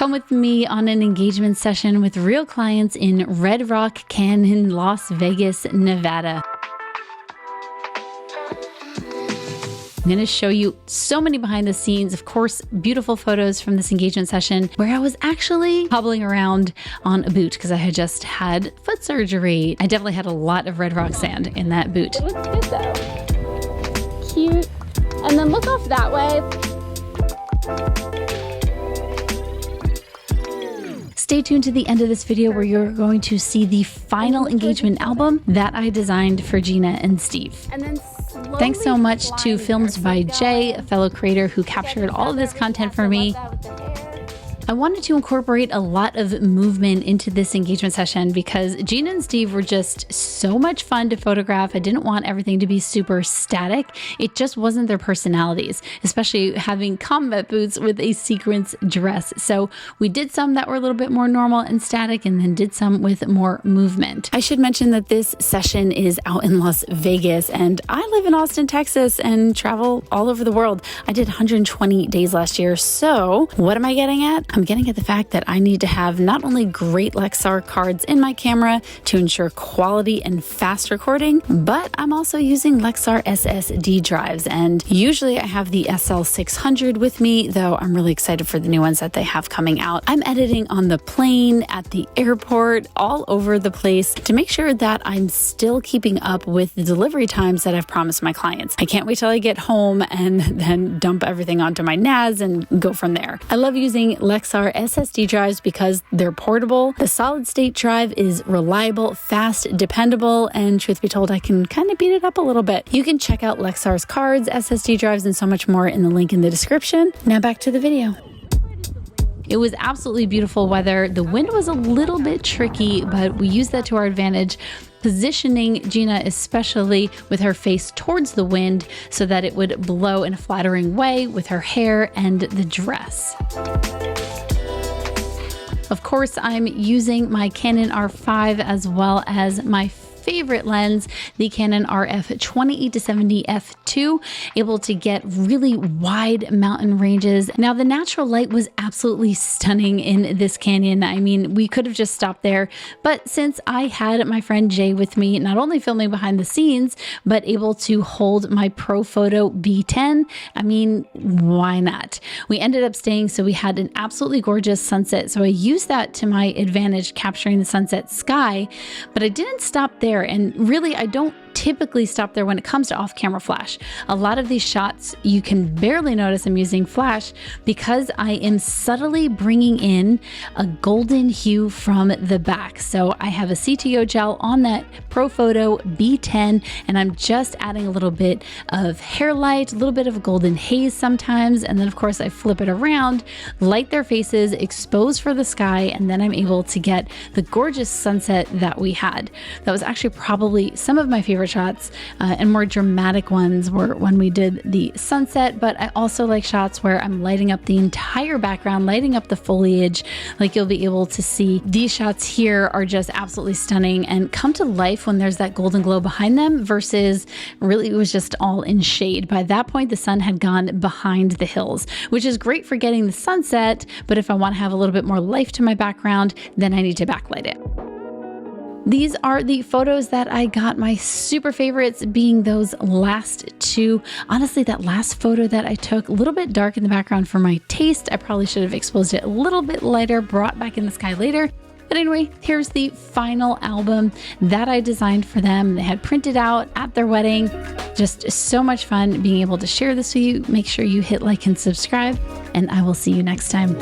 Come with me on an engagement session with real clients in Red Rock Canyon, Las Vegas, Nevada. I'm going to show you so many behind the scenes, of course, beautiful photos from this engagement session where I was actually hobbling around on a boot because I had just had foot surgery. I definitely had a lot of red rock sand in that boot. It looks good though. Cute. And then look off that way. Stay tuned to the end of this video where you're going to see the final engagement album that I designed for Gina and Steve. And then thanks so much to Films by Jay, a fellow creator who captured all of this content for me. I wanted to incorporate a lot of movement into this engagement session because Gina and Steve were just so much fun to photograph. I didn't want everything to be super static. It just wasn't their personalities, especially having combat boots with a sequence dress. So we did some that were a little bit more normal and static, and then did some with more movement. I should mention that this session is out in Las Vegas, and I live in Austin, Texas, and travel all over the world. I did 120 days last year. So what am I getting at? I'm getting at the fact that I need to have not only great Lexar cards in my camera to ensure quality and fast recording, but I'm also using Lexar SSD drives. And usually I have the SL600 with me, though I'm really excited for the new ones that they have coming out. I'm editing on the plane, at the airport, all over the place to make sure that I'm still keeping up with the delivery times that I've promised my clients. I can't wait till I get home and then dump everything onto my NAS and go from there. I love using Lexar SSD drives because they're portable. The solid state drive is reliable, fast, dependable, and truth be told, I can kind of beat it up a little bit. You can check out Lexar's cards, SSD drives, and so much more in the link in the description. Now back to the video. It was absolutely beautiful weather. The wind was a little bit tricky, but we used that to our advantage, positioning Gina especially with her face towards the wind so that it would blow in a flattering way with her hair and the dress. Of course, I'm using my Canon R5 as well as my favorite lens, the Canon RF 20-70 f2, able to get really wide mountain ranges. Now, the natural light was absolutely stunning in this canyon. I mean, we could have just stopped there, but since I had my friend Jay with me, not only filming behind the scenes, but able to hold my Profoto B10, I mean, why not? We ended up staying, so we had an absolutely gorgeous sunset. So I used that to my advantage, capturing the sunset sky, but I didn't stop there. And really, I don't typically stop there when it comes to off-camera flash. A lot of these shots, you can barely notice I'm using flash because I am subtly bringing in a golden hue from the back. So I have a CTO gel on that Profoto B10, and I'm just adding a little bit of hair light, a little bit of golden haze sometimes. And then of course I flip it around, light their faces, expose for the sky, and then I'm able to get the gorgeous sunset that we had. That was actually probably some of my favorite shots, and more dramatic ones were when we did the sunset, but I also like shots where I'm lighting up the entire background, lighting up the foliage, like you'll be able to see. These shots here are just absolutely stunning and come to life when there's that golden glow behind them versus really it was just all in shade. By that point, the sun had gone behind the hills, which is great for getting the sunset, but if I want to have a little bit more life to my background, then I need to backlight it. These are the photos that I got, my super favorites being those last two. Honestly, that last photo that I took, a little bit dark in the background for my taste. I probably should have exposed it a little bit lighter, brought back in the sky later. But anyway, here's the final album that I designed for them. They had printed out at their wedding. Just so much fun being able to share this with you. Make sure you hit like and subscribe, and I will see you next time.